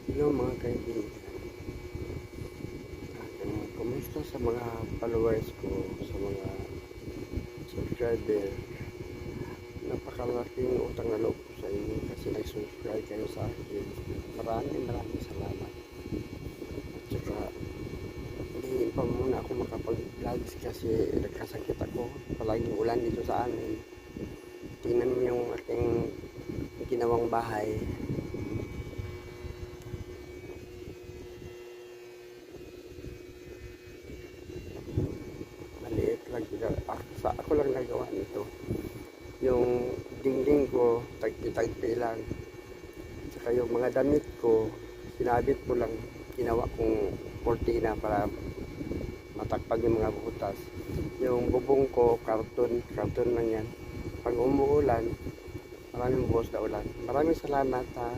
Hello mga kaibigan. Kumusta sa mga followers ko, sa mga subscriber? Napakalaking utang na loob ko sa inyo kasi nag-subscribe kayo sa akin. Maraming salamat. At saka, hindi pa muna ako makapag-vlogs kasi nagkasakit ako. Palaging ulan dito sa amin. Tingnan mo yung aking ginawang bahay. Maliit lang. Ako lang nagawa nito. Yung dingding ko, tagpi-tagpi lang. Saka yung mga damit ko, sinabit ko lang, ginawa kong kortina para matakpan yung mga butas. Yung bubong ko, karton lang yan. Pag umuulan, maraming buhos na ulan. Maraming salamat ha.